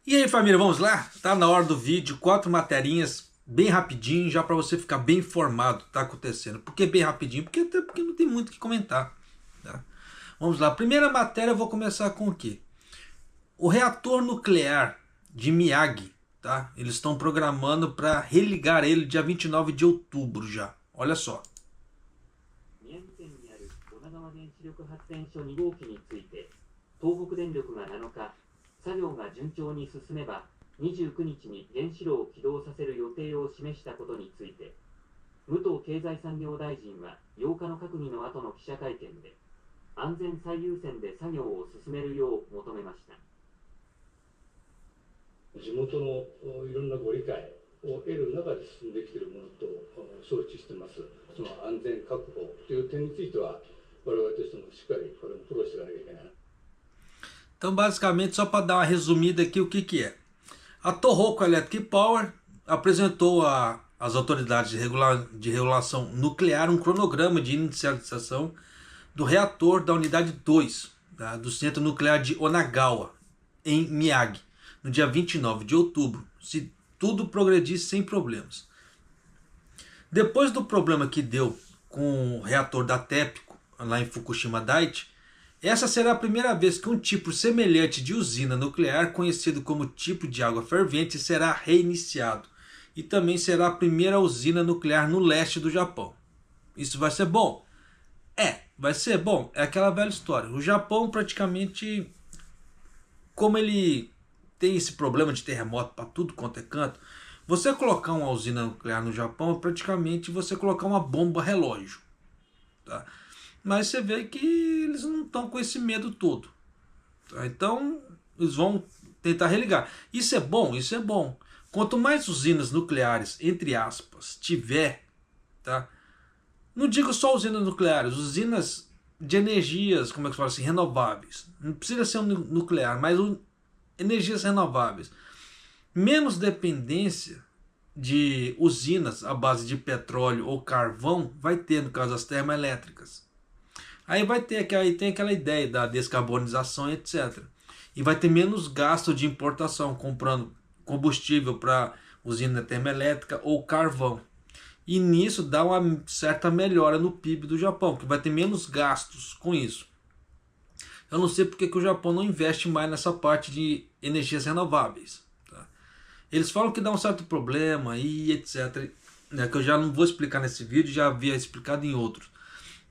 E aí, família, vamos lá? Tá na hora do vídeo, 4 materinhas bem rapidinho, já para você ficar bem informado do que tá acontecendo. Por que bem rapidinho? Até porque não tem muito o que comentar, tá? Vamos lá, primeira matéria eu vou começar com o quê? O reator nuclear de Miyagi, tá? Eles estão programando para religar ele dia 29 de outubro já. Olha só. 宮城県にある女川原子力発電所2号機について、東北電力が7日、作業が順調に進めば、29日に原子炉を起動させる予定を示したことについて、武藤経済産業大臣は8日の閣議の後の記者会見で、安全最優先で作業を進めるよう求めました。地元のいろんなご理解を得る中で進んできているものと承知しています。その安全確保という点については、我々としてもしっかりこれもフォローしていかなきゃいけない。Então, basicamente, só para dar uma resumida aqui, o que é? A Tohoku Electric Power apresentou às autoridades de regulação nuclear um cronograma de inicialização do reator da unidade 2, tá, do centro nuclear de Onagawa, em Miyagi, no dia 29 de outubro, se tudo progredir sem problemas. Depois do problema que deu com o reator da TEPCO, lá em Fukushima Daiichi, essa será a primeira vez que um tipo semelhante de usina nuclear, conhecido como tipo de água fervente, será reiniciado. E também será a primeira usina nuclear no leste do Japão. Isso vai ser bom? Vai ser bom. É aquela velha história. O Japão praticamente, como ele tem esse problema de terremoto para tudo quanto é canto, você colocar uma usina nuclear no Japão é praticamente você colocar uma bomba relógio. Tá? Mas você vê que eles não estão com esse medo todo. Tá? Então, eles vão tentar religar. Isso é bom? Isso é bom. Quanto mais usinas nucleares, entre aspas, tiver, tá? Não digo só usinas nucleares, usinas de energias, como é que fala assim, renováveis. Não precisa ser um nuclear, mas energias renováveis. Menos dependência de usinas à base de petróleo ou carvão vai ter, no caso das termoelétricas. Aí tem aquela ideia da descarbonização, etc. E vai ter menos gasto de importação, comprando combustível para usina termoelétrica ou carvão. E nisso dá uma certa melhora no PIB do Japão, que vai ter menos gastos com isso. Eu não sei porque que o Japão não investe mais nessa parte de energias renováveis. Tá? Eles falam que dá um certo problema e etc. Né, que eu já não vou explicar nesse vídeo, já havia explicado em outros.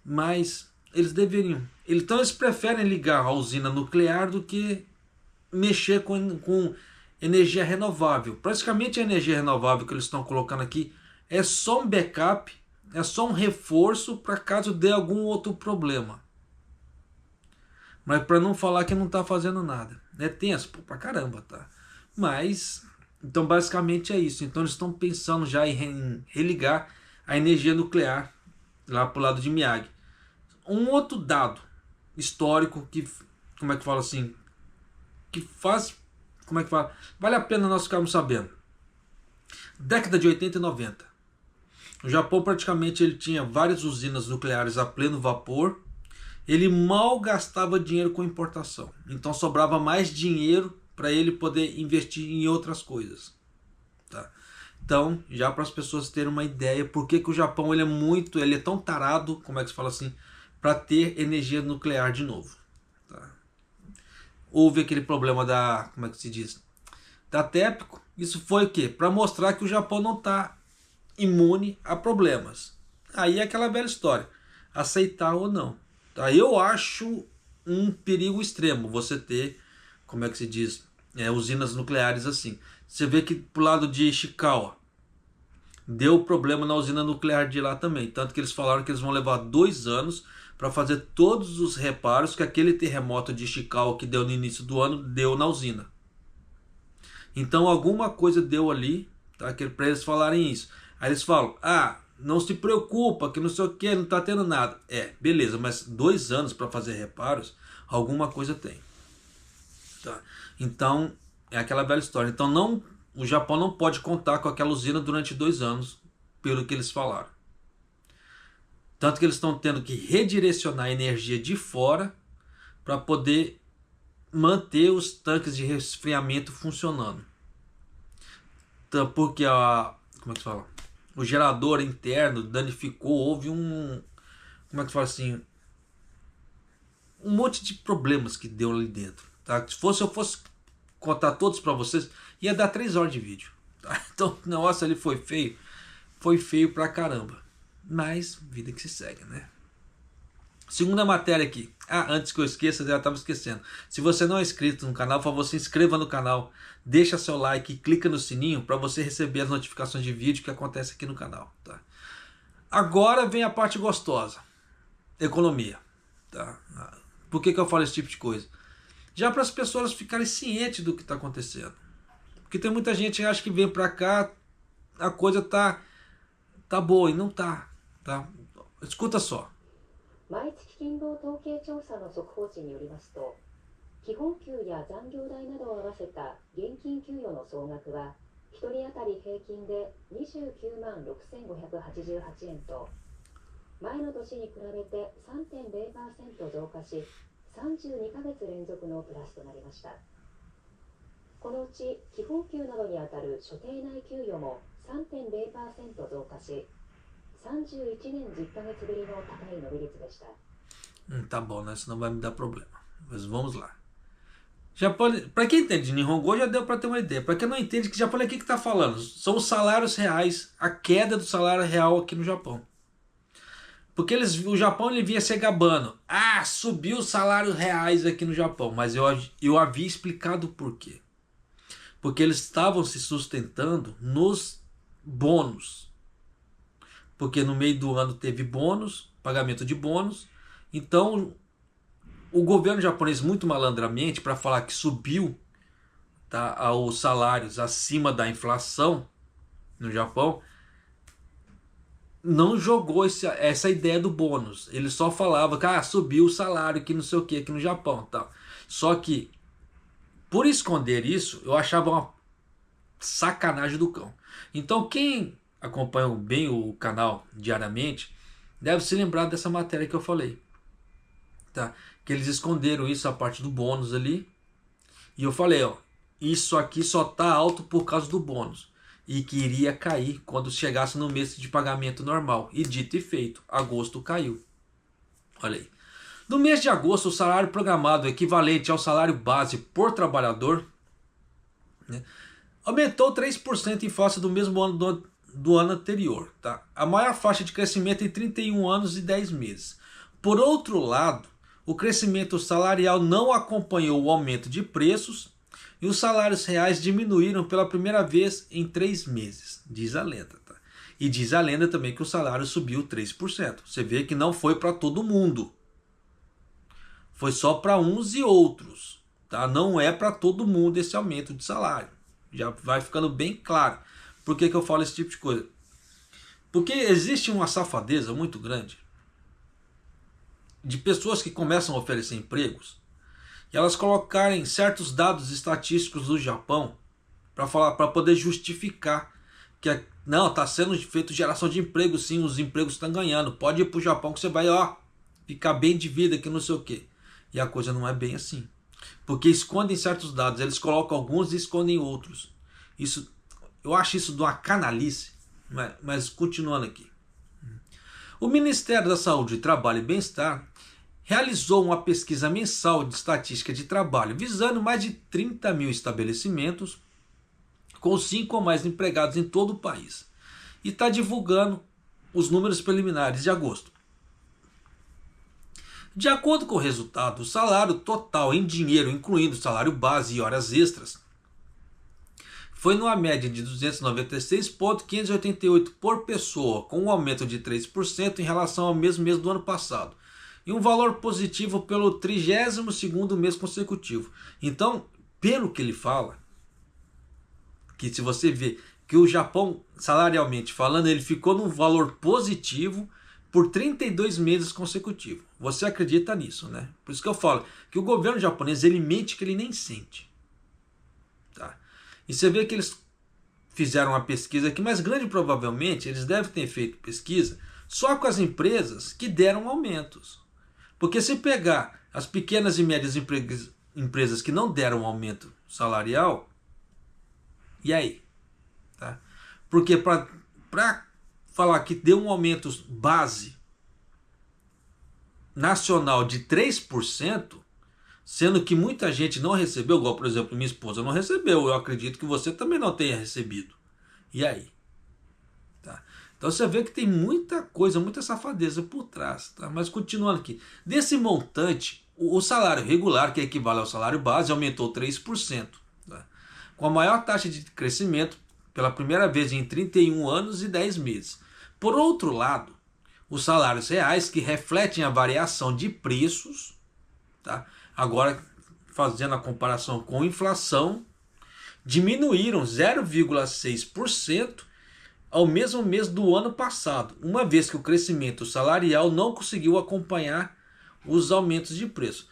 Mas eles deveriam. Então eles preferem ligar a usina nuclear do que mexer com energia renovável. Praticamente a energia renovável que eles estão colocando aqui é só um backup, é só um reforço para caso dê algum outro problema. Mas para não falar que não está fazendo nada. É tenso, pra caramba, tá? Mas, então basicamente é isso. Então eles estão pensando já em religar a energia nuclear lá pro lado de Miyagi. Um outro dado histórico que, como é que fala assim, que faz, como é que fala, vale a pena nós ficarmos sabendo. Década de 80 e 90. O Japão praticamente ele tinha várias usinas nucleares a pleno vapor. Ele mal gastava dinheiro com importação. Então sobrava mais dinheiro para ele poder investir em outras coisas. Tá? Então, já para as pessoas terem uma ideia, por que o Japão ele é tão tarado, como é que se fala assim, para ter energia nuclear de novo. Tá? Houve aquele problema da, como é que se diz, da TEPCO. Isso foi o quê? Para mostrar que o Japão não está imune a problemas. Aí é aquela velha história, aceitar ou não. Tá? Eu acho um perigo extremo você ter, como é que se diz, usinas nucleares assim. Você vê que pro lado de Ishikawa deu problema na usina nuclear de lá também. Tanto que eles falaram que eles vão levar 2 anos para fazer todos os reparos que aquele terremoto de Ishikawa que deu no início do ano deu na usina. Então alguma coisa deu ali, tá? Para eles falarem isso. Aí eles falam, não se preocupa, que não sei o que, não está tendo nada. Beleza, mas 2 anos para fazer reparos, alguma coisa tem. Tá? Então, é aquela velha história. Então o Japão não pode contar com aquela usina durante 2 anos, pelo que eles falaram. Tanto que eles estão tendo que redirecionar a energia de fora para poder manter os tanques de resfriamento funcionando. Porque como é que se fala? O gerador interno danificou, houve como é que se fala assim, um monte de problemas que deu ali dentro, tá? Se eu fosse contar todos para vocês, ia dar 3 horas de vídeo, tá? Então o negócio ali foi feio pra caramba, mas vida que se segue, né? Segunda matéria aqui. Antes que eu esqueça, eu já estava esquecendo. Se você não é inscrito no canal, por favor, se inscreva no canal, deixa seu like e clica no sininho para você receber as notificações de vídeo que acontece aqui no canal, tá? Agora vem a parte gostosa. Economia, tá? Por que eu falo esse tipo de coisa? Já para as pessoas ficarem cientes do que está acontecendo. Porque tem muita gente que acha que vem para cá, a coisa tá boa e não tá, tá? Escuta só. 毎月勤労統計調査の速報値によりますと、基本給や残業代などを合わせた現金給与の総額は、1人当たり平均で29万6588円と、前の年に比べて 3.0% 増加し、32ヶ月連続のプラスとなりました。このうち基本給などにあたる所定内給与も 3.0% 増加し、31年10ヶ月ぶりの高い伸び率でした。Tá bom, né? Senão vai me dar problema. Mas vamos lá. Para quem entende de Nihongo, já deu para ter uma ideia. Para quem não entende, que japonês aqui que está falando? São os salários reais, a queda do salário real aqui no Japão. Porque o Japão ele vinha se gabando. Subiu os salários reais aqui no Japão. Mas eu havia explicado por quê. Porque eles estavam se sustentando nos bônus. Porque no meio do ano teve bônus, pagamento de bônus. Então, o governo japonês, muito malandramente, para falar que subiu, tá, os salários acima da inflação no Japão, não jogou essa ideia do bônus. Ele só falava que subiu o salário, que não sei o que aqui no Japão. Tá. Só que, por esconder isso, eu achava uma sacanagem do cão. Então, quem acompanha bem o canal diariamente deve se lembrar dessa matéria que eu falei, tá? Que eles esconderam isso, a parte do bônus ali, e eu falei, isso aqui só tá alto por causa do bônus e que iria cair quando chegasse no mês de pagamento normal, e dito e feito, agosto caiu. Olha aí, no mês de agosto o salário programado equivalente ao salário base por trabalhador, né, aumentou 3% em face do mesmo ano do ano anterior, tá? A maior faixa de crescimento em 31 anos e 10 meses. Por outro lado, o crescimento salarial não acompanhou o aumento de preços e os salários reais diminuíram pela primeira vez em 3 meses, diz a lenda, tá? E diz a lenda também que o salário subiu 3%. Você vê que não foi para todo mundo. Foi só para uns e outros, tá? Não é para todo mundo esse aumento de salário. Já vai ficando bem claro. Por que eu falo esse tipo de coisa? Porque existe uma safadeza muito grande de pessoas que começam a oferecer empregos e elas colocarem certos dados estatísticos do Japão para poder justificar que não, está sendo feito geração de emprego, sim, os empregos estão ganhando, pode ir para o Japão que você vai ficar bem de vida, que não sei o que. E a coisa não é bem assim. Porque escondem certos dados, eles colocam alguns e escondem outros. Eu acho isso de uma canalice, mas continuando aqui. O Ministério da Saúde, Trabalho e Bem-Estar realizou uma pesquisa mensal de estatística de trabalho, visando mais de 30 mil estabelecimentos, com 5 ou mais empregados em todo o país. E está divulgando os números preliminares de agosto. De acordo com o resultado, o salário total em dinheiro, incluindo salário base e horas extras, foi numa média de 296,588 por pessoa, com um aumento de 3% em relação ao mesmo mês do ano passado. E um valor positivo pelo 32º mês consecutivo. Então, pelo que ele fala, que se você vê que o Japão, salarialmente falando, ele ficou num valor positivo por 32 meses consecutivos. Você acredita nisso, né? Por isso que eu falo que o governo japonês, ele mente que ele nem sente. Tá? E você vê que eles fizeram uma pesquisa aqui, mas grande provavelmente eles devem ter feito pesquisa só com as empresas que deram aumentos. Porque se pegar as pequenas e médias empresas que não deram um aumento salarial, e aí? Tá? Porque para falar que deu um aumento base nacional de 3%, sendo que muita gente não recebeu, igual por exemplo minha esposa não recebeu, eu acredito que você também não tenha recebido. E aí? Tá? Então você vê que tem muita coisa, muita safadeza por trás. Tá? Mas continuando aqui, desse montante, o salário regular, que equivale ao salário base, aumentou 3%. Tá? Com a maior taxa de crescimento pela primeira vez em 31 anos e 10 meses. Por outro lado, os salários reais, que refletem a variação de preços, tá? Agora fazendo a comparação com inflação, diminuíram 0,6% ao mesmo mês do ano passado, uma vez que o crescimento salarial não conseguiu acompanhar os aumentos de preço.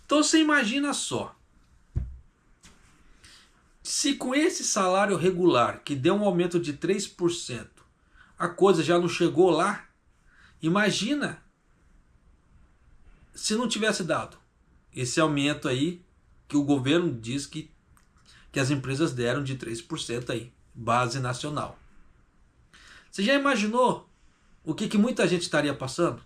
Então você imagina só, se com esse salário regular, que deu um aumento de 3%, a coisa já não chegou lá, imagina se não tivesse dado esse aumento aí que o governo diz que as empresas deram de 3% aí, base nacional. Você já imaginou o que muita gente estaria passando?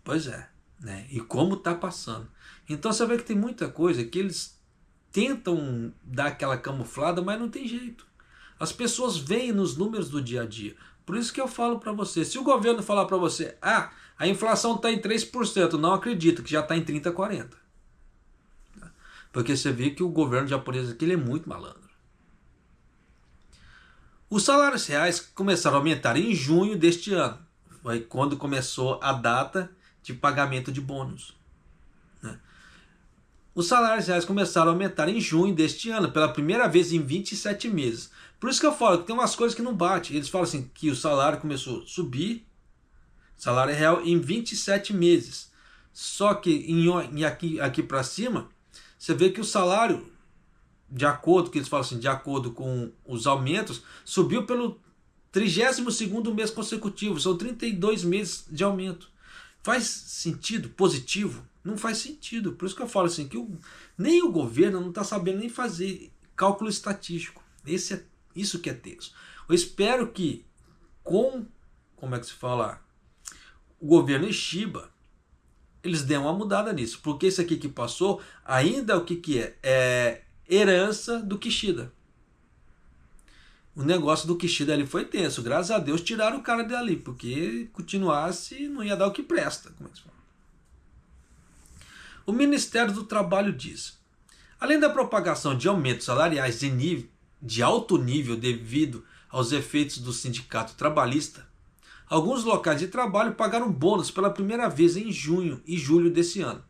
Pois é, né? E como está passando. Então você vê que tem muita coisa que eles tentam dar aquela camuflada, mas não tem jeito. As pessoas veem nos números do dia a dia. Por isso que eu falo para você, se o governo falar para você, a inflação está em 3%, não acredita que já está em 30%, 40%. Porque você vê que o governo japonês aqui ele é muito malandro. Os salários reais começaram a aumentar em junho deste ano. Foi quando começou a data de pagamento de bônus. Os salários reais começaram a aumentar em junho deste ano, pela primeira vez em 27 meses. Por isso que eu falo que tem umas coisas que não batem. Eles falam assim que o salário começou a subir, salário real, em 27 meses. Só que aqui para cima, você vê que o salário, de acordo, que eles falam assim, de acordo com os aumentos, subiu pelo 32º mês consecutivo. São 32 meses de aumento. Faz sentido positivo? Não faz sentido. Por isso que eu falo assim, que nem o governo não está sabendo nem fazer cálculo estatístico. Isso que é tenso. Eu espero que como é que se fala, o governo Shiba, eles deem uma mudada nisso. Porque isso aqui que passou, ainda o que é? É herança do Kishida. O negócio do Kishida ali foi tenso. Graças a Deus tiraram o cara dali, porque continuasse não ia dar o que presta. Como é que se fala? O Ministério do Trabalho diz: além da propagação de aumentos salariais de alto nível devido aos efeitos do sindicato trabalhista, alguns locais de trabalho pagaram bônus pela primeira vez em junho e julho desse ano.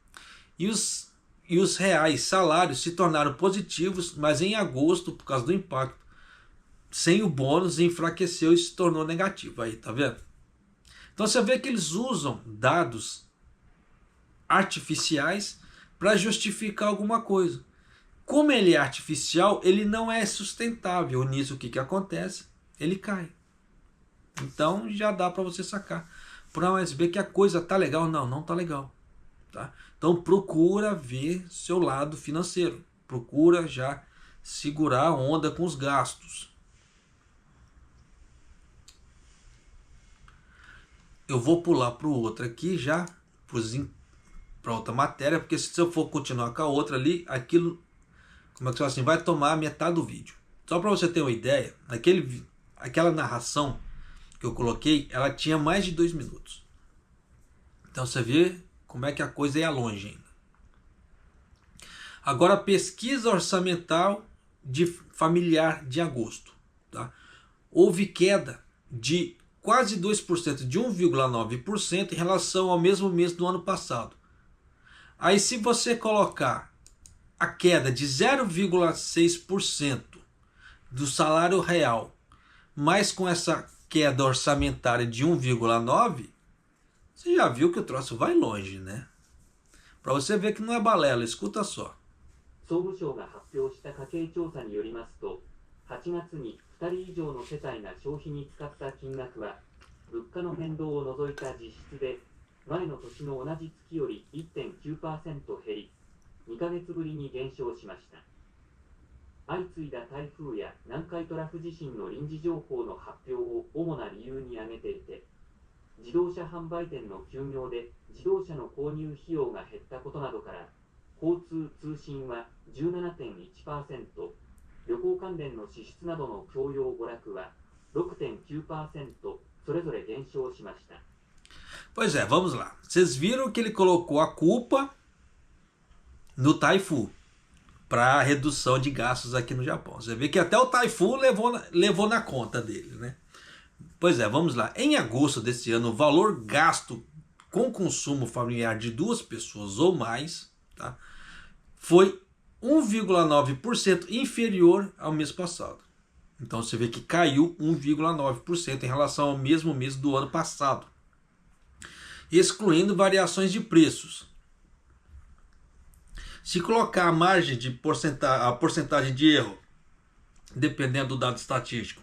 E os reais salários se tornaram positivos, mas em agosto, por causa do impacto, sem o bônus, enfraqueceu e se tornou negativo. Aí, tá vendo? Então você vê que eles usam dados artificiais para justificar alguma coisa. Como ele é artificial, ele não é sustentável. Nisso o que acontece? Ele cai. Então já dá para você sacar. Para ver que a coisa tá legal. Não tá legal. Tá? Então procura ver seu lado financeiro. Procura já segurar a onda com os gastos. Eu vou pular para o outro aqui já, para outra matéria, porque se eu for continuar com a outra ali, aquilo, como é que se fala assim, vai tomar metade do vídeo. Só para você ter uma ideia, aquela narração que eu coloquei, ela tinha mais de 2 minutos. Então você vê como é que a coisa ia longe ainda. Agora, pesquisa orçamental familiar de agosto. Tá? Houve queda de quase 2%, de 1,9% em relação ao mesmo mês do ano passado. Aí se você colocar a queda de 0,6% do salário real, mais com essa queda orçamentária de 1,9%, você já viu que o troço vai longe, né? Para você ver que não é balela, escuta só. 総務省が発表した家計調査によりますと、8月に2人以上の世帯が消費に使った金額は、物価の変動を除いた実質で、前の年の同じ月より 1.9% 減り、2ヶ月ぶりに減少しました。相次いだ台風や南海トラフ地震の臨時情報の発表を主な理由に挙げていて、自動車販売店の休業で自動車の購入費用が減ったことなどから、交通・通信は 17.1%、旅行関連の支出などの教養娯楽は 6.9%、それぞれ減少しました。Pois é, vamos lá. Vocês viram que ele colocou a culpa no Taifu para a redução de gastos aqui no Japão. Você vê que até o Taifu levou na conta dele, né? Pois é, vamos lá. Em agosto desse ano, o valor gasto com consumo familiar de 2 pessoas ou mais, tá, foi 1,9% inferior ao mês passado. Então você vê que caiu 1,9% em relação ao mesmo mês do ano passado, excluindo variações de preços. Se colocar a margem de a porcentagem de erro, dependendo do dado estatístico,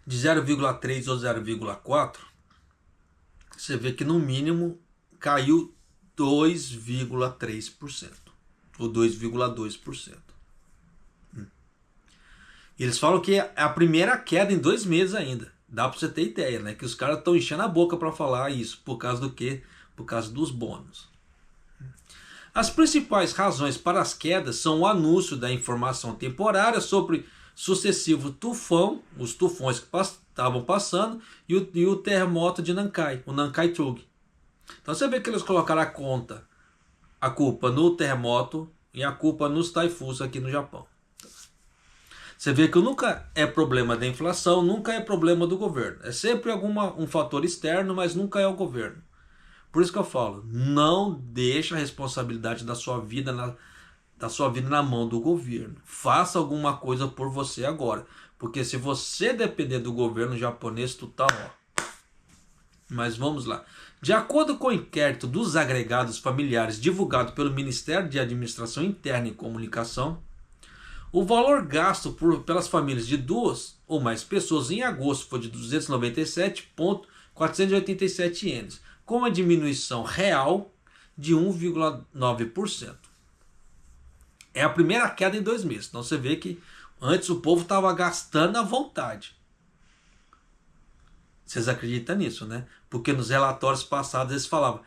de 0,3 ou 0,4, você vê que no mínimo caiu 2,3% ou 2,2%. Eles falam que é a primeira queda em 2 meses ainda. Dá para você ter ideia, né? Que os caras estão enchendo a boca para falar isso. Por causa do quê? Por causa dos bônus. As principais razões para as quedas são o anúncio da informação temporária sobre sucessivo tufão, os tufões que estavam passando, e o terremoto de Nankai, o Nankai Tsugi. Então você vê que eles colocaram a culpa no terremoto e a culpa nos taifus aqui no Japão. Você vê que nunca é problema da inflação, nunca é problema do governo. É sempre um fator externo, mas nunca é o governo. Por isso que eu falo, não deixa a responsabilidade da sua vida na mão do governo. Faça alguma coisa por você agora. Porque se você depender do governo japonês, tu tá ó. Mas vamos lá. De acordo com o inquérito dos agregados familiares divulgado pelo Ministério de Administração Interna e Comunicação, o valor gasto pelas famílias de 2 ou mais pessoas em agosto foi de 297,487 ienes, com uma diminuição real de 1,9%. É a primeira queda em 2 meses. Então você vê que antes o povo estava gastando à vontade. Vocês acreditam nisso, né? Porque nos relatórios passados eles falavam: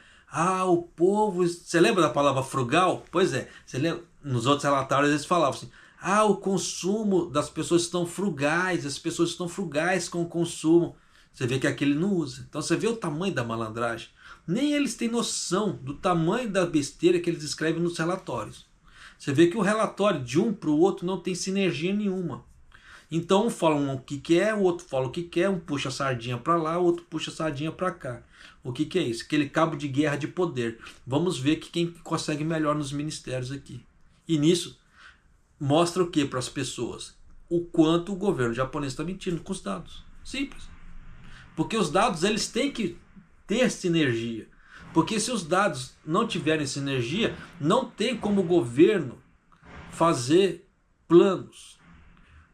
o povo... Você lembra da palavra frugal? Pois é. Você lembra? Nos outros relatórios eles falavam assim: o consumo das pessoas estão frugais, as pessoas estão frugais com o consumo. Você vê que aquele não usa. Então você vê o tamanho da malandragem. Nem eles têm noção do tamanho da besteira que eles escrevem nos relatórios. Você vê que o relatório de um para o outro não tem sinergia nenhuma. Então um fala o que quer, o outro fala o que quer, um puxa a sardinha para lá, o outro puxa a sardinha para cá. O que é isso? Aquele cabo de guerra de poder. Vamos ver quem consegue melhor nos ministérios aqui. E nisso mostra o que para as pessoas? O quanto o governo japonês está mentindo com os dados. Simples. Porque os dados eles têm que ter sinergia. Porque se os dados não tiverem sinergia, não tem como o governo fazer planos.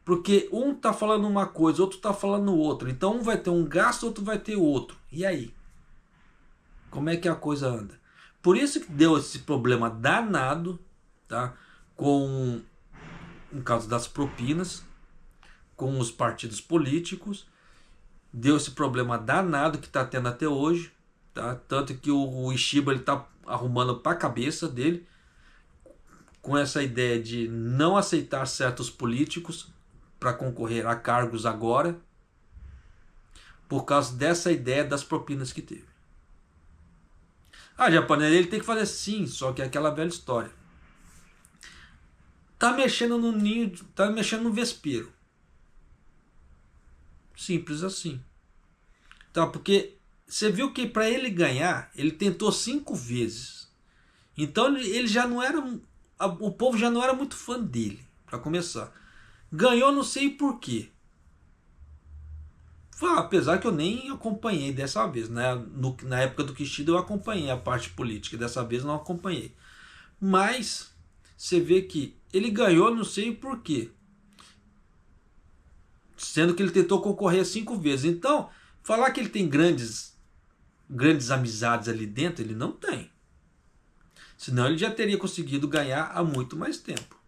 Porque um está falando uma coisa, outro está falando outra. Então um vai ter um gasto, outro vai ter outro. E aí? Como é que a coisa anda? Por isso que deu esse problema danado, tá? Com no caso das propinas, com os partidos políticos. Deu esse problema danado que está tendo até hoje, tá? Tanto que o Ishiba está arrumando para a cabeça dele com essa ideia de não aceitar certos políticos para concorrer a cargos agora, por causa dessa ideia das propinas que teve. Japonês, ele tem que fazer sim, só que é aquela velha história. Tá mexendo no ninho, tá mexendo no vespeiro. Simples assim. Tá, porque você viu que para ele ganhar, ele tentou 5 vezes. Então ele já não era, o povo já não era muito fã dele, para começar. Ganhou, não sei por quê. Apesar que eu nem acompanhei dessa vez, né? Na época do Kishida eu acompanhei a parte política, dessa vez não acompanhei. Mas você vê que ele ganhou, não sei por quê. Sendo que ele tentou concorrer 5 vezes. Então, falar que ele tem grandes amizades ali dentro, ele não tem. Senão ele já teria conseguido ganhar há muito mais tempo.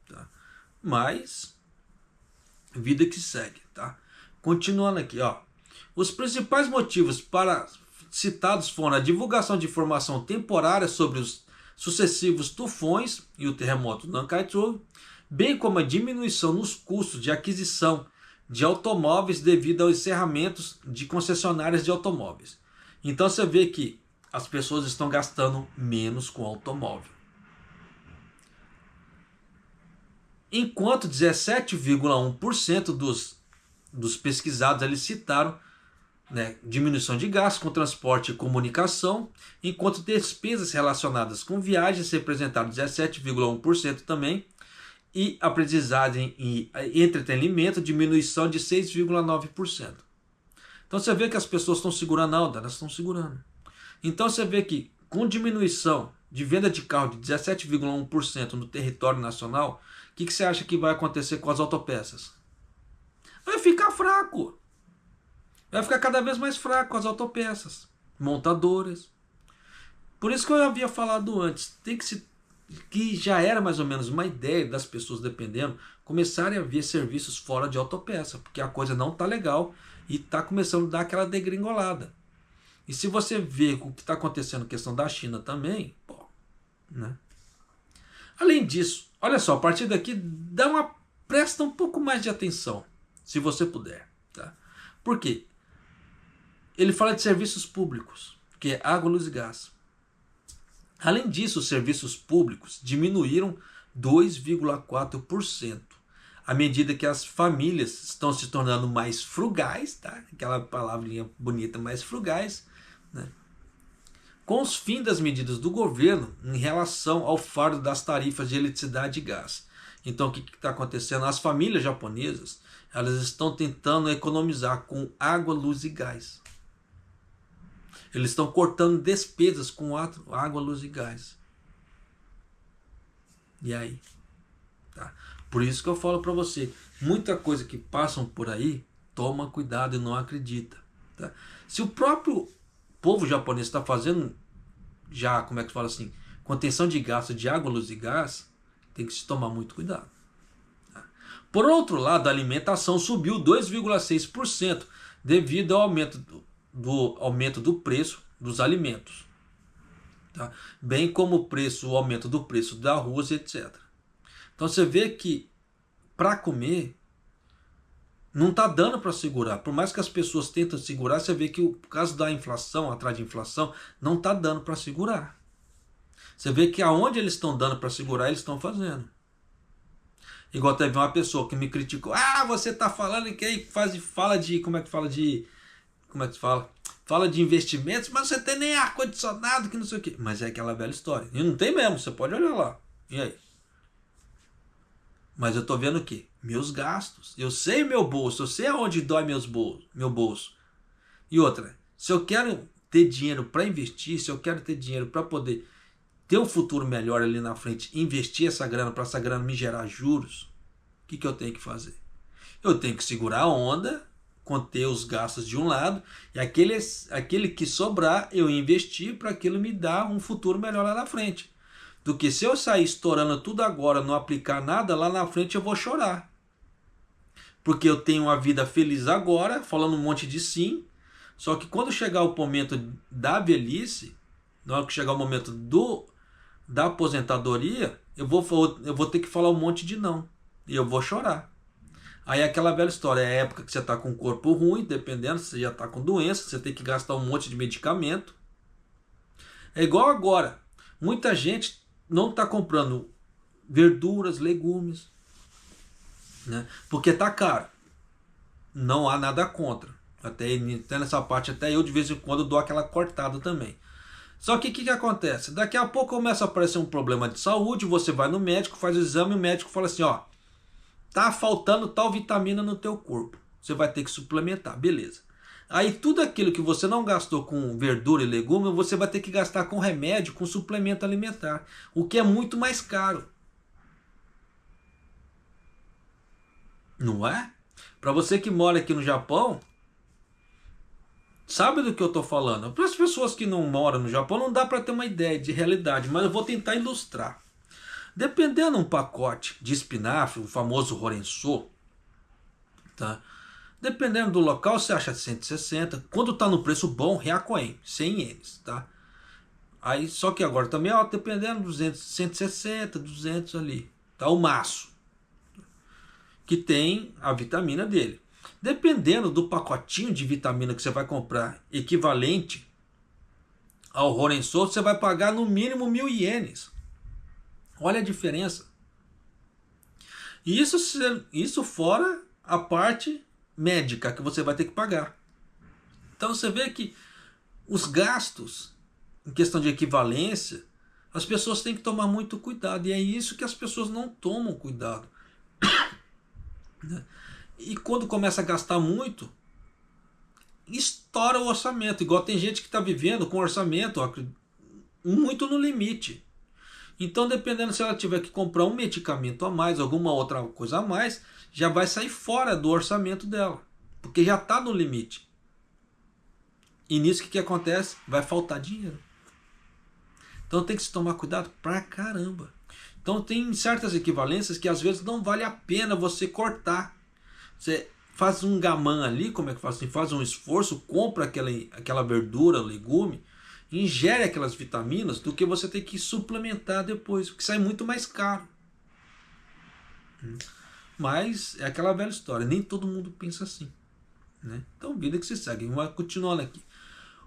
Tá? Mas, vida que segue. Tá? Continuando aqui, ó. Os principais motivos para citados foram a divulgação de informação temporária sobre os sucessivos tufões e o terremoto Nankai-Chu, bem como a diminuição nos custos de aquisição de automóveis devido aos encerramentos de concessionárias de automóveis. Então você vê que as pessoas estão gastando menos com automóvel. Enquanto 17,1% dos pesquisados eles citaram, né, diminuição de gastos com transporte e comunicação, enquanto despesas relacionadas com viagens representaram 17,1% também, e aprendizagem e entretenimento, diminuição de 6,9%. Então você vê que as pessoas estão segurando a onda, elas estão segurando. Então você vê que com diminuição de venda de carro de 17,1% no território nacional, o que você acha que vai acontecer com as autopeças? Vai ficar fraco. Vai ficar cada vez mais fraco as autopeças, montadoras. Por isso que eu havia falado antes, que já era mais ou menos uma ideia das pessoas, dependendo, começarem a ver serviços fora de autopeça, porque a coisa não está legal e está começando a dar aquela degringolada. E se você vê o que está acontecendo na questão da China também, pô, né? Além disso, olha só, a partir daqui presta um pouco mais de atenção, se você puder. Tá? Por quê? Ele fala de serviços públicos, que é água, luz e gás. Além disso, os serviços públicos diminuíram 2,4%, à medida que as famílias estão se tornando mais frugais, tá? Aquela palavrinha bonita, mais frugais, né? Com os fins das medidas do governo em relação ao fardo das tarifas de eletricidade e gás. Então, o que está acontecendo? As famílias japonesas elas estão tentando economizar com água, luz e gás. Eles estão cortando despesas com água, luz e gás. E aí? Tá? Por isso que eu falo para você, muita coisa que passam por aí, toma cuidado e não acredita. Tá? Se o próprio povo japonês está fazendo já, como é que fala assim, contenção de gasto de água, luz e gás, tem que se tomar muito cuidado. Tá? Por outro lado, a alimentação subiu 2,6% devido ao aumento do preço dos alimentos, tá? Bem como o aumento do preço da arroz, etc. Então você vê que para comer não está dando para segurar. Por mais que as pessoas tentem segurar, você vê que por causa da inflação, atrás de inflação, não está dando para segurar. Você vê que aonde eles estão dando para segurar, eles estão fazendo. Igual teve uma pessoa que me criticou. Ah, você está falando que aí fala de Fala de investimentos, mas você tem nem ar-condicionado, que não sei o quê. Mas é aquela velha história. E não tem mesmo, você pode olhar lá. E aí? Mas eu tô vendo o quê? Meus gastos. Eu sei meu bolso, eu sei aonde dói meu bolso. E outra, se eu quero ter dinheiro para investir, se eu quero ter dinheiro para poder ter um futuro melhor ali na frente, investir essa grana para essa grana me gerar juros, o que eu tenho que fazer? Eu tenho que segurar a onda, conter os gastos de um lado, e aquele que sobrar eu investir para aquilo me dar um futuro melhor lá na frente. Do que se eu sair estourando tudo agora, não aplicar nada, lá na frente eu vou chorar. Porque eu tenho uma vida feliz agora, falando um monte de sim, só que quando chegar o momento da velhice, na hora que chegar o momento da aposentadoria, eu vou ter que falar um monte de não, e eu vou chorar. Aí é aquela velha história, é a época que você está com o corpo ruim, dependendo, se você já está com doença, você tem que gastar um monte de medicamento. É igual agora, muita gente não está comprando verduras, legumes, né? Porque está caro. Não há nada contra. Até nessa parte, até eu de vez em quando dou aquela cortada também. Só que o que acontece? Daqui a pouco começa a aparecer um problema de saúde, você vai no médico, faz o exame, o médico fala assim, ó, tá faltando tal vitamina no teu corpo. Você vai ter que suplementar, beleza. Aí tudo aquilo que você não gastou com verdura e legume, você vai ter que gastar com remédio, com suplemento alimentar. O que é muito mais caro. Não é? Para você que mora aqui no Japão, sabe do que eu estou falando. Para as pessoas que não moram no Japão não dá para ter uma ideia de realidade, mas eu vou tentar ilustrar. Dependendo de um pacote de espinafre, o famoso Horenso, tá? Dependendo do local, você acha 160. Quando está no preço bom, Ryakoen, 100 ienes, tá? Aí, só que agora também, ó, dependendo, 200, 160, 200 ali, tá? O maço, que tem a vitamina dele. Dependendo do pacotinho de vitamina que você vai comprar, equivalente ao Horenso, você vai pagar no mínimo 1.000 ienes. Olha a diferença. E isso fora a parte médica que você vai ter que pagar. Então você vê que os gastos em questão de equivalência, as pessoas têm que tomar muito cuidado. E é isso que as pessoas não tomam cuidado. E quando começa a gastar muito, estoura o orçamento. Igual tem gente que está vivendo com orçamento muito no limite. Então, dependendo se ela tiver que comprar um medicamento a mais, alguma outra coisa a mais, já vai sair fora do orçamento dela, porque já está no limite. E nisso que acontece? Vai faltar dinheiro. Então tem que se tomar cuidado pra caramba. Então tem certas equivalências que às vezes não vale a pena você cortar. Você faz um gamão ali, como é que faz assim? Faz um esforço, compra aquela verdura, legume, ingere aquelas vitaminas, do que você ter que suplementar depois, porque sai muito mais caro. Mas é aquela velha história, nem todo mundo pensa assim, né? Então, vida que se segue. Vai continuando aqui.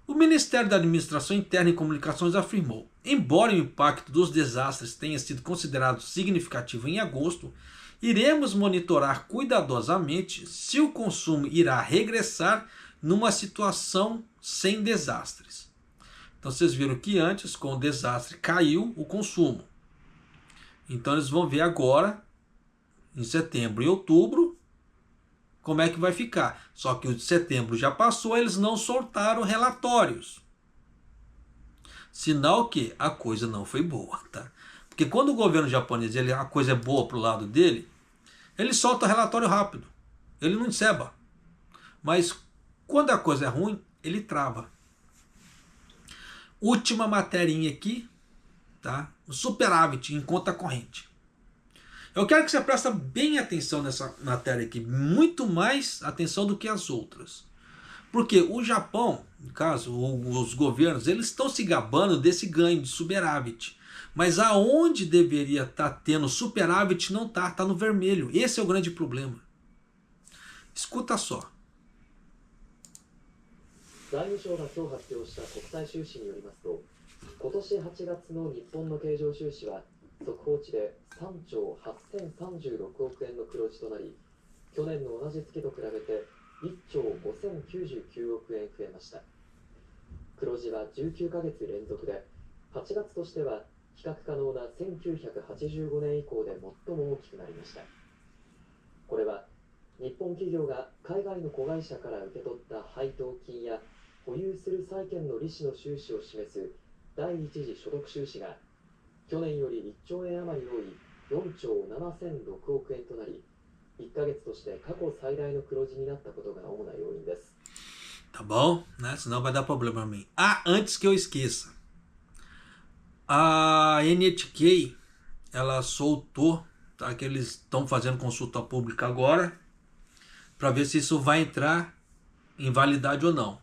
O Ministério da Administração Interna e Comunicações afirmou: embora o impacto dos desastres tenha sido considerado significativo em agosto, iremos monitorar cuidadosamente se o consumo irá regressar numa situação sem desastres. Então vocês viram que antes, com o desastre, caiu o consumo. Então eles vão ver agora, em setembro e outubro, como é que vai ficar. Só que o de setembro já passou, eles não soltaram relatórios. Sinal que a coisa não foi boa, tá? Porque quando o governo japonês, a coisa é boa pro lado dele, ele solta relatório rápido. Ele não enceba. Mas quando a coisa é ruim, ele trava. Última materinha aqui, tá? O superávit em conta corrente. Eu quero que você preste bem atenção nessa matéria aqui, muito mais atenção do que as outras. Porque o Japão, no caso, os governos, eles estão se gabando desse ganho de superávit. Mas aonde deveria estar tendo superávit não está, está no vermelho. Esse é o grande problema. Escuta só. 財務省が今日発表した国際収支によりますと、今年8月の日本の経常収支は速報値で3兆8036億円の黒字となり、去年の同じ月と比べて1兆5099億円増えました。黒字は19ヶ月連続で、8月としては比較可能な1985年以降で最も大きくなりました。これは日本企業が海外の子会社から受け取った配当金や保有する債券の利子の収支を示す第一次所得収支が去年より1兆円余り多い4兆7006億円となり、1ヶ月として過去最大の黒字になったことが主な要因です。 Tá bom, né? Senão vai dar problema pra mim. Ah, antes que eu esqueça. A NHK, ela soltou, tá? Que eles estão fazendo consulta pública agora, para ver se isso vai entrar em validade ou não.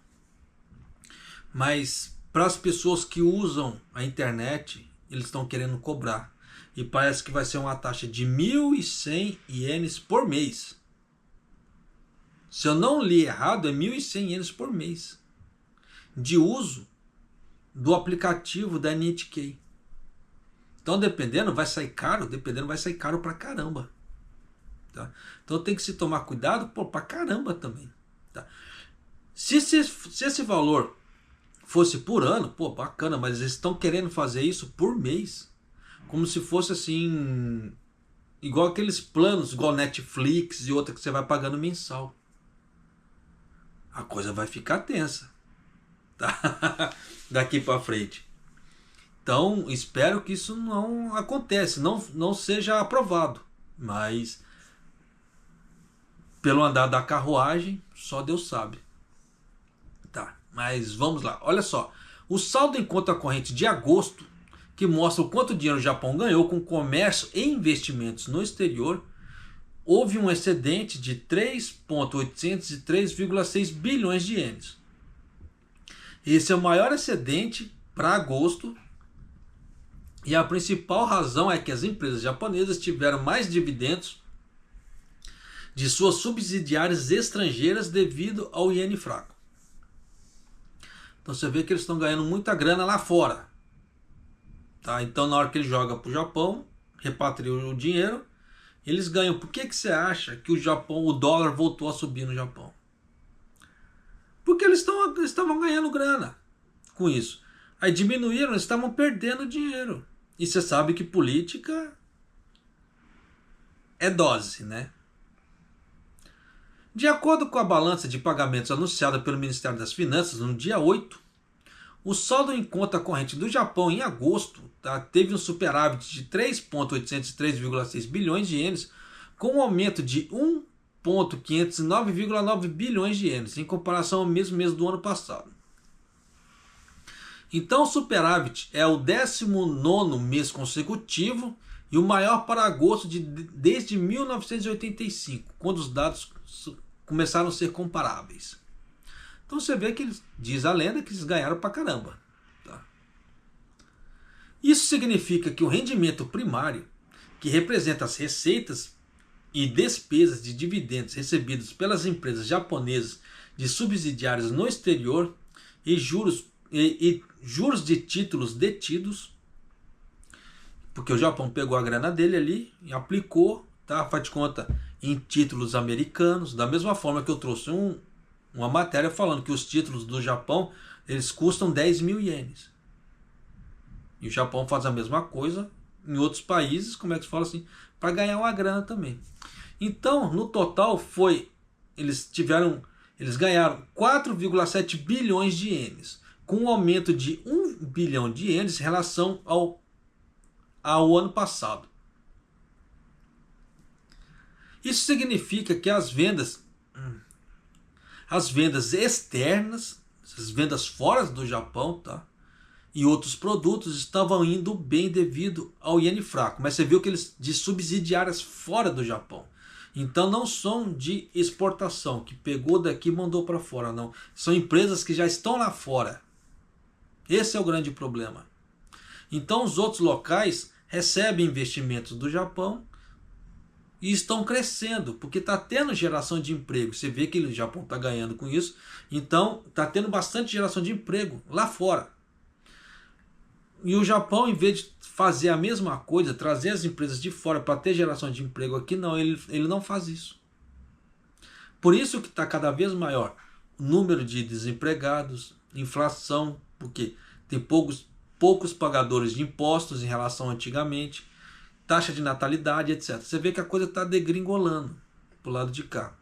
Mas para as pessoas que usam a internet, eles estão querendo cobrar. E parece que vai ser uma taxa de 1.100 ienes por mês. Se eu não li errado, é 1.100 ienes por mês de uso do aplicativo da NHK. Então, dependendo, vai sair caro. Dependendo, vai sair caro pra caramba. Tá? Então tem que se tomar cuidado pra caramba também. Tá? Se esse valor fosse por ano, pô, bacana, mas eles estão querendo fazer isso por mês. Como se fosse assim, igual aqueles planos, igual Netflix e outra que você vai pagando mensal. A coisa vai ficar tensa, tá? Daqui para frente. Então, espero que isso não aconteça, não seja aprovado. Mas, pelo andar da carruagem, só Deus sabe. Tá, Mas vamos lá, olha só. O saldo em conta corrente de agosto, que mostra o quanto dinheiro o Japão ganhou com comércio e investimentos no exterior, houve um excedente de 3.803,6 bilhões de ienes. Esse é o maior excedente para agosto, e a principal razão é que as empresas japonesas tiveram mais dividendos de suas subsidiárias estrangeiras devido ao iene fraco. Então você vê que eles estão ganhando muita grana lá fora. Tá? Então na hora que ele joga para o Japão, repatria o dinheiro, eles ganham. Por que você acha que o dólar voltou a subir no Japão? Porque eles estavam ganhando grana com isso. Aí diminuíram, eles estavam perdendo dinheiro. E você sabe que política é dose, né? De acordo com a balança de pagamentos anunciada pelo Ministério das Finanças no dia 8, o saldo em conta corrente do Japão em agosto teve um superávit de 3.803,6 bilhões de ienes, com um aumento de 1.509,9 bilhões de ienes, em comparação ao mesmo mês do ano passado. Então o superávit é o 19º mês consecutivo e o maior para agosto desde 1985, quando os dados começaram a ser comparáveis. Então você vê que diz a lenda que eles ganharam pra caramba. Tá? Isso significa que o rendimento primário, que representa as receitas e despesas de dividendos recebidos pelas empresas japonesas de subsidiárias no exterior e juros de títulos detidos, porque o Japão pegou a grana dele ali e aplicou, tá? Faz de conta, em títulos americanos, da mesma forma que eu trouxe uma matéria falando que os títulos do Japão eles custam 10 mil ienes. E o Japão faz a mesma coisa em outros países, como é que se fala assim, para ganhar uma grana também. Então, no total eles ganharam 4,7 bilhões de ienes, com um aumento de 1 bilhão de ienes em relação ao ano passado. Isso significa que as vendas externas, as vendas fora do Japão, tá? E outros produtos estavam indo bem devido ao iene fraco. Mas você viu que eles de subsidiárias fora do Japão. Então não são de exportação, que pegou daqui e mandou para fora, não. São empresas que já estão lá fora. Esse é o grande problema. Então os outros locais recebem investimentos do Japão e estão crescendo, porque está tendo geração de emprego. Você vê que o Japão está ganhando com isso. Então está tendo bastante geração de emprego lá fora. E o Japão, em vez de fazer a mesma coisa, trazer as empresas de fora para ter geração de emprego aqui, não, ele não faz isso. Por isso que está cada vez maior o número de desempregados, inflação, porque tem poucos pagadores de impostos em relação a antigamente, taxa de natalidade, etc. Você vê que a coisa está degringolando para o lado de cá.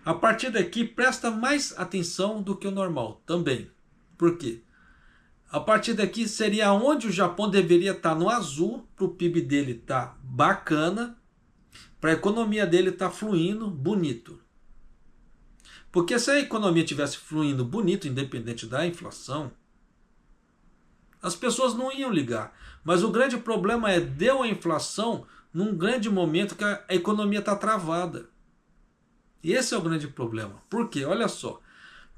A partir daqui, presta mais atenção do que o normal também. Por quê? A partir daqui seria onde o Japão deveria estar no azul, para o PIB dele estar bacana, para a economia dele estar fluindo bonito. Porque se a economia estivesse fluindo bonito, independente da inflação, as pessoas não iam ligar. Mas o grande problema deu a inflação num grande momento que a economia está travada. E esse é o grande problema. Por quê? Olha só.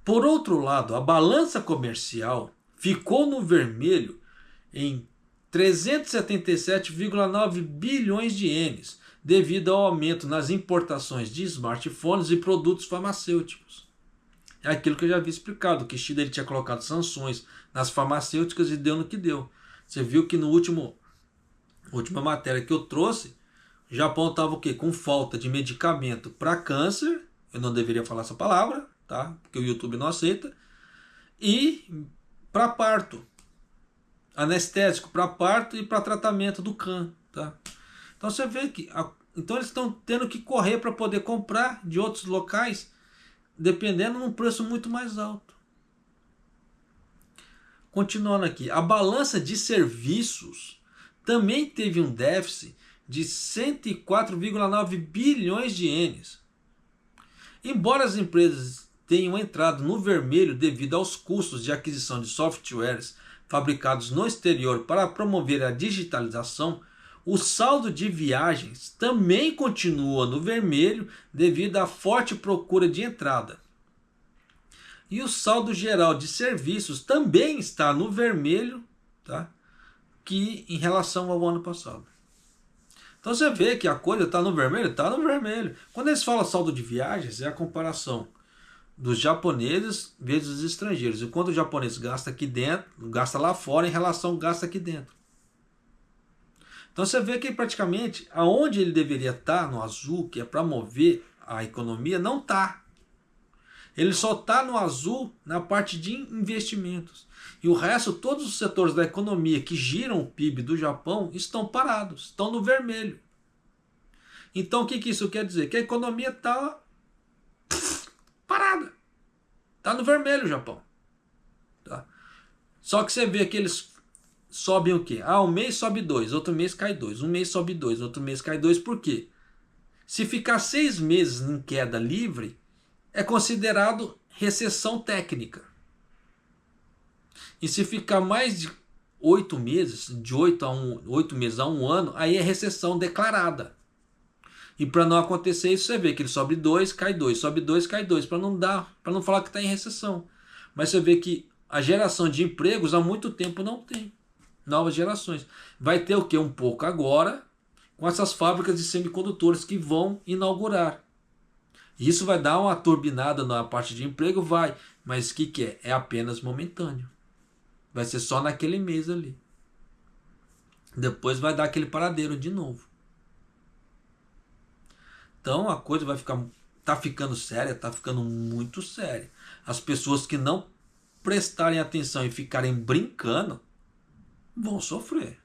Por outro lado, a balança comercial ficou no vermelho em 377,9 bilhões de ienes, devido ao aumento nas importações de smartphones e produtos farmacêuticos. É aquilo que eu já havia explicado, que Kishida ele tinha colocado sanções nas farmacêuticas e deu no que deu. Você viu que no última matéria que eu trouxe, o Japão estava o quê? Com falta de medicamento para câncer, eu não deveria falar essa palavra, tá? Porque o YouTube não aceita, e para parto, anestésico para parto e para tratamento do câncer, tá? Então você vê que então eles estão tendo que correr para poder comprar de outros locais, dependendo num preço muito mais alto. Continuando aqui, a balança de serviços também teve um déficit de 104,9 bilhões de ienes. Embora as empresas tenham entrado no vermelho devido aos custos de aquisição de softwares fabricados no exterior para promover a digitalização, o saldo de viagens também continua no vermelho devido à forte procura de entrada. E o saldo geral de serviços também está no vermelho, tá? Que em relação ao ano passado. Então você vê que a coisa está no vermelho? Está no vermelho. Quando eles falam saldo de viagens, é a comparação dos japoneses vezes os estrangeiros. E quanto o japonês gasta aqui dentro, gasta lá fora em relação ao gasto aqui dentro. Então você vê que praticamente aonde ele deveria estar, no azul, que é para mover a economia, não está. Ele só está no azul na parte de investimentos. E o resto, todos os setores da economia que giram o PIB do Japão estão parados, estão no vermelho. Então o que isso quer dizer? Que a economia está parada. Está no vermelho o Japão. Tá? Só que você vê que eles sobem o quê? Um mês sobe 2, outro mês cai 2. Um mês sobe 2, outro mês cai 2. Por quê? Se ficar 6 meses em queda livre, é considerado recessão técnica. E se ficar mais de 8 meses, de 8 meses a 1 ano, aí é recessão declarada. E para não acontecer isso, você vê que ele sobe 2, cai 2, sobe 2, cai 2, para não falar que está em recessão. Mas você vê que a geração de empregos há muito tempo não tem. Novas gerações. Vai ter o que? Um pouco agora, com essas fábricas de semicondutores que vão inaugurar. Isso vai dar uma turbinada na parte de emprego? Vai. Mas o que é? É apenas momentâneo. Vai ser só naquele mês ali. Depois vai dar aquele paradeiro de novo. Então a coisa vai ficar... Tá ficando séria, tá ficando muito séria. As pessoas que não prestarem atenção e ficarem brincando vão sofrer.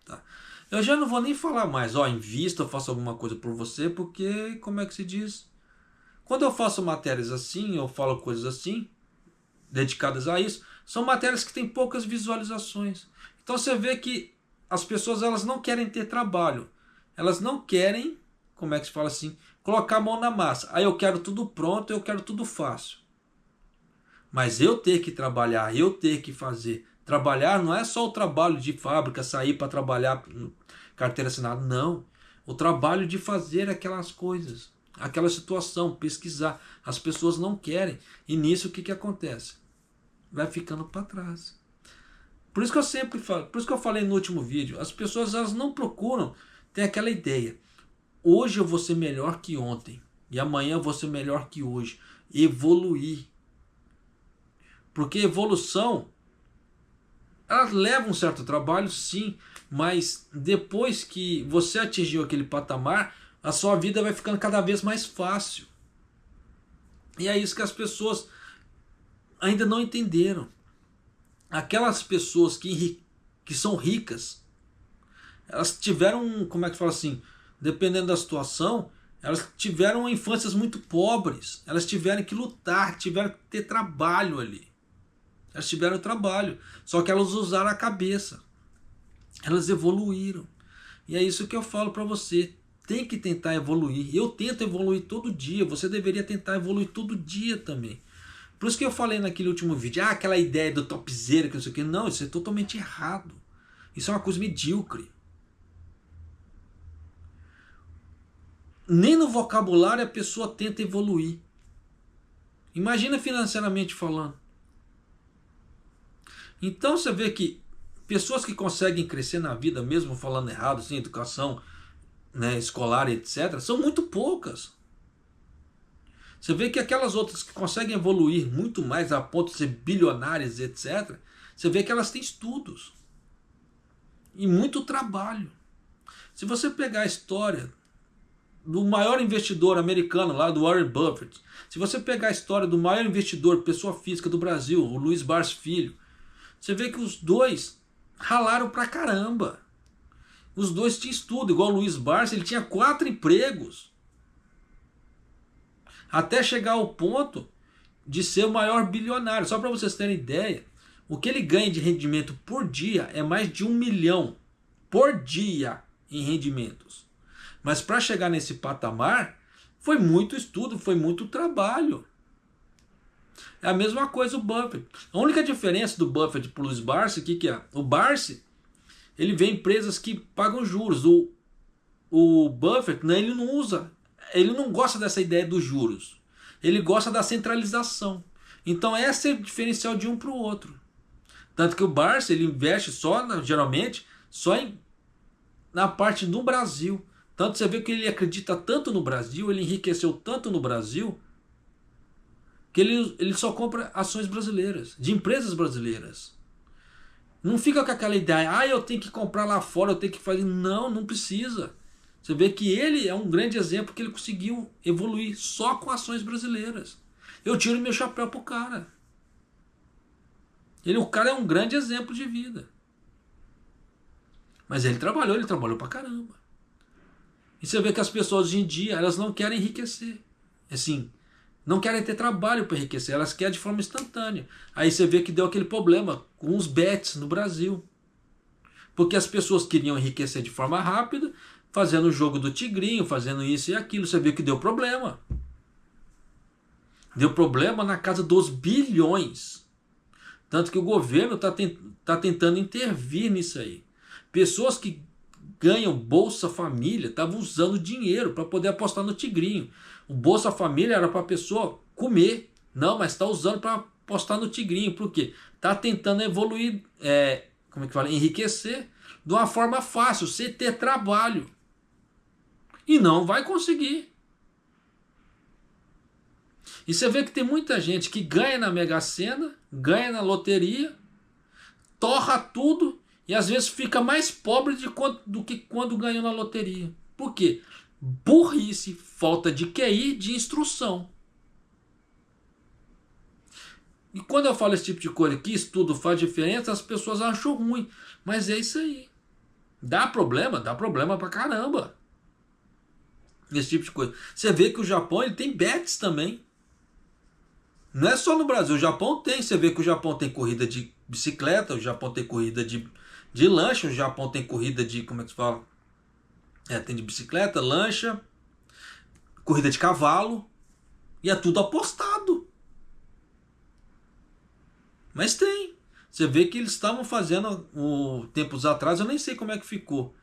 Tá? Eu já não vou nem falar mais, invista, eu faço alguma coisa por você, porque, como é que se diz? Quando eu faço matérias assim, eu falo coisas assim, dedicadas a isso, são matérias que têm poucas visualizações. Então você vê que as pessoas, elas não querem ter trabalho. Elas não querem, como é que se fala assim, colocar a mão na massa. Aí eu quero tudo pronto, eu quero tudo fácil. Mas eu ter que trabalhar, eu ter que fazer. Trabalhar não é só o trabalho de fábrica, sair para trabalhar, carteira assinada, não. O trabalho de fazer aquelas coisas, aquela situação, pesquisar. As pessoas não querem. E nisso o que acontece? Vai ficando para trás. Por isso que eu sempre falo, por isso que eu falei no último vídeo, as pessoas, elas não procuram ter aquela ideia. Hoje eu vou ser melhor que ontem. E amanhã eu vou ser melhor que hoje. Evoluir. Porque evolução, ela leva um certo trabalho, sim, mas depois que você atingiu aquele patamar, a sua vida vai ficando cada vez mais fácil. E é isso que as pessoas ainda não entenderam. Aquelas pessoas que são ricas, elas tiveram, como é que fala assim, dependendo da situação, elas tiveram infâncias muito pobres, elas tiveram que lutar, tiveram que ter trabalho ali. Elas tiveram trabalho, só que elas usaram a cabeça. Elas evoluíram. E é isso que eu falo para você. Tem que tentar evoluir. Eu tento evoluir todo dia. Você deveria tentar evoluir todo dia também. Por isso que eu falei naquele último vídeo. Aquela ideia do topzera, que não sei o que. Não, isso é totalmente errado. Isso é uma coisa medíocre. Nem no vocabulário a pessoa tenta evoluir. Imagina financeiramente falando. Então você vê que pessoas que conseguem crescer na vida, mesmo falando errado, assim, educação, né, escolar, etc., são muito poucas. Você vê que aquelas outras que conseguem evoluir muito mais a ponto de ser bilionárias, etc., você vê que elas têm estudos e muito trabalho. Se você pegar a história do maior investidor americano lá, do Warren Buffett, se você pegar a história do maior investidor, pessoa física do Brasil, o Luiz Barsi Filho, você vê que os dois ralaram pra caramba. Os dois tinham estudo, igual o Luiz Barsi, ele tinha 4 empregos. Até chegar ao ponto de ser o maior bilionário. Só para vocês terem ideia, o que ele ganha de rendimento por dia é mais de 1 milhão por dia em rendimentos. Mas para chegar nesse patamar, foi muito estudo, foi muito trabalho. É a mesma coisa o Buffett. A única diferença do Buffett para o Luiz Barsi, o que é? O Barsi, ele vê empresas que pagam juros. O Buffett, né, ele não usa, ele não gosta dessa ideia dos juros. Ele gosta da centralização. Então esse é o diferencial de um para o outro. Tanto que o Barsi, ele investe geralmente, na parte do Brasil. Tanto você vê que ele acredita tanto no Brasil, ele enriqueceu tanto no Brasil, que ele só compra ações brasileiras, de empresas brasileiras. Não fica com aquela ideia, eu tenho que comprar lá fora, eu tenho que fazer. Não, não precisa. Você vê que ele é um grande exemplo que ele conseguiu evoluir só com ações brasileiras. Eu tiro meu chapéu pro cara. O cara é um grande exemplo de vida. Mas ele trabalhou pra caramba. E você vê que as pessoas hoje em dia, elas não querem enriquecer. Assim, não querem ter trabalho para enriquecer, elas querem de forma instantânea. Aí você vê que deu aquele problema com os bets no Brasil. Porque as pessoas queriam enriquecer de forma rápida, fazendo o jogo do tigrinho, fazendo isso e aquilo. Você vê que deu problema. Deu problema na casa dos bilhões. Tanto que o governo está tentando intervir nisso aí. Pessoas que ganham Bolsa Família estavam usando dinheiro para poder apostar no tigrinho. O Bolsa Família era para a pessoa comer. Não, mas está usando para apostar no tigrinho. Por quê? Está tentando evoluir, enriquecer de uma forma fácil, sem ter trabalho. E não vai conseguir. E você vê que tem muita gente que ganha na Mega Sena, ganha na loteria, torra tudo e às vezes fica mais pobre do que quando ganhou na loteria. Por quê? Burrice, falta de QI, de instrução. E quando eu falo esse tipo de coisa, que estudo faz diferença, as pessoas acham ruim. Mas é isso aí. Dá problema pra caramba. Esse tipo de coisa. Você vê que o Japão ele tem bets também. Não é só no Brasil, o Japão tem. Você vê que o Japão tem corrida de bicicleta, o Japão tem corrida de lancha, o Japão tem corrida de, como é que se fala? Tem de bicicleta, lancha, corrida de cavalo, e é tudo apostado. Mas tem. Você vê que eles estavam fazendo, tempos atrás, eu nem sei como é que ficou.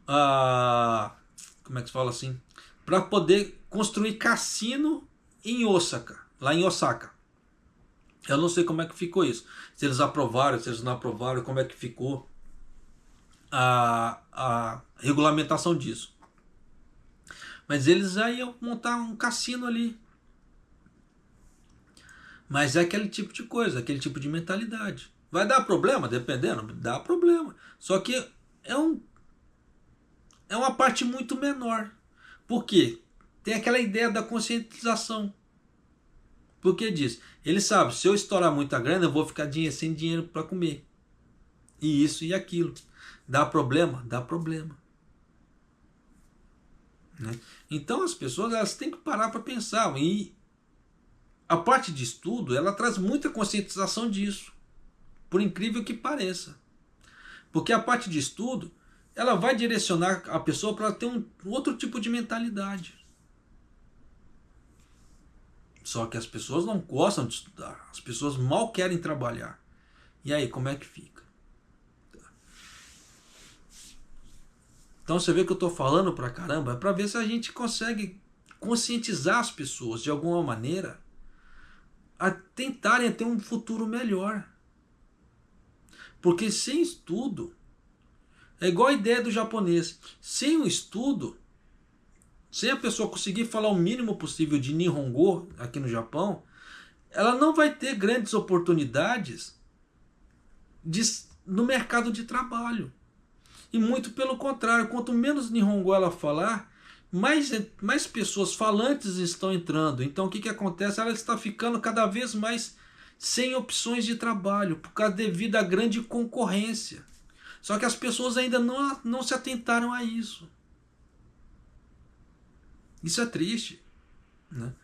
Como é que se fala assim? Para poder construir cassino em Osaka, lá em Osaka. Eu não sei como é que ficou isso. Se eles aprovaram, se eles não aprovaram, como é que ficou a regulamentação disso. Mas eles já iam montar um cassino ali. Mas é aquele tipo de coisa, aquele tipo de mentalidade. Vai dar problema? Dependendo, dá problema. Só que é uma parte muito menor. Por quê? Tem aquela ideia da conscientização. Porque diz, ele sabe, se eu estourar muita grana, eu vou ficar sem dinheiro para comer. E isso e aquilo. Dá problema? Dá problema. Né? Então as pessoas elas têm que parar para pensar. E a parte de estudo, ela traz muita conscientização disso. Por incrível que pareça. Porque a parte de estudo, ela vai direcionar a pessoa para ter um outro tipo de mentalidade. Só que as pessoas não gostam de estudar. As pessoas mal querem trabalhar. E aí, como é que fica? Então você vê que eu estou falando pra caramba. É para ver se a gente consegue conscientizar as pessoas de alguma maneira a tentarem ter um futuro melhor. Porque sem estudo, é igual a ideia do japonês. Sem o estudo, sem a pessoa conseguir falar o mínimo possível de Nihongo aqui no Japão, ela não vai ter grandes oportunidades no mercado de trabalho. E muito pelo contrário, quanto menos Nihongo ela falar, mais pessoas falantes estão entrando. Então o que acontece? Ela está ficando cada vez mais sem opções de trabalho, devido à grande concorrência. Só que as pessoas ainda não se atentaram a isso. Isso é triste, né?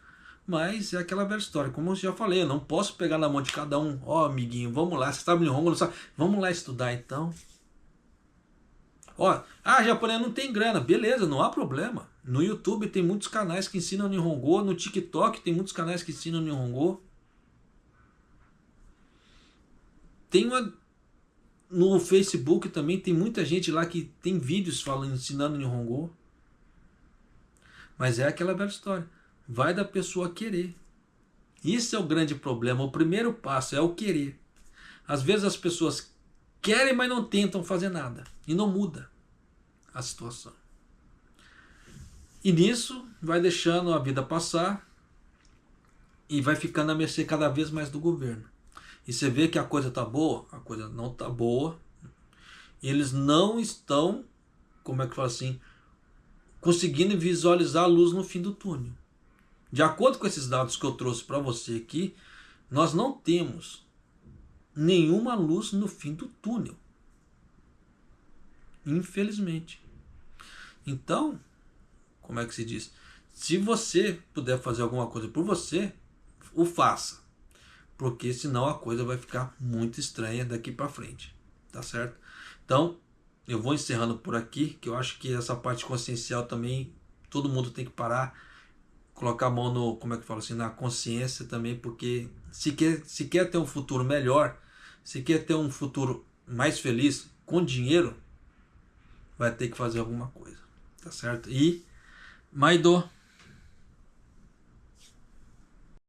Mas é aquela velha história, como eu já falei, eu não posso pegar na mão de cada um. Amiguinho, vamos lá, você sabe Nihongo, não sabe? Vamos lá estudar então. Japonês não tem grana, beleza, não há problema. No YouTube tem muitos canais que ensinam Nihongo, no TikTok tem muitos canais que ensinam Nihongo. tem uma no Facebook também tem muita gente lá que tem vídeos falando, ensinando Nihongo. Mas é aquela velha história. Vai da pessoa querer. Isso é o grande problema. O primeiro passo é o querer. Às vezes as pessoas querem, mas não tentam fazer nada. E não muda a situação. E nisso vai deixando a vida passar e vai ficando à mercê cada vez mais do governo. E você vê que a coisa está boa, a coisa não está boa. E eles não estão, como é que fala assim, conseguindo visualizar a luz no fim do túnel. De acordo com esses dados que eu trouxe para você aqui, nós não temos nenhuma luz no fim do túnel. Infelizmente. Então, como é que se diz? Se você puder fazer alguma coisa por você, o faça. Porque senão a coisa vai ficar muito estranha daqui para frente. Tá certo? Então, eu vou encerrando por aqui, que eu acho que essa parte consciencial também, todo mundo tem que parar, colocar a mão no, como é que fala assim, na consciência também, porque se quer ter um futuro melhor, se quer ter um futuro mais feliz, com dinheiro, vai ter que fazer alguma coisa. Tá certo? E Maido.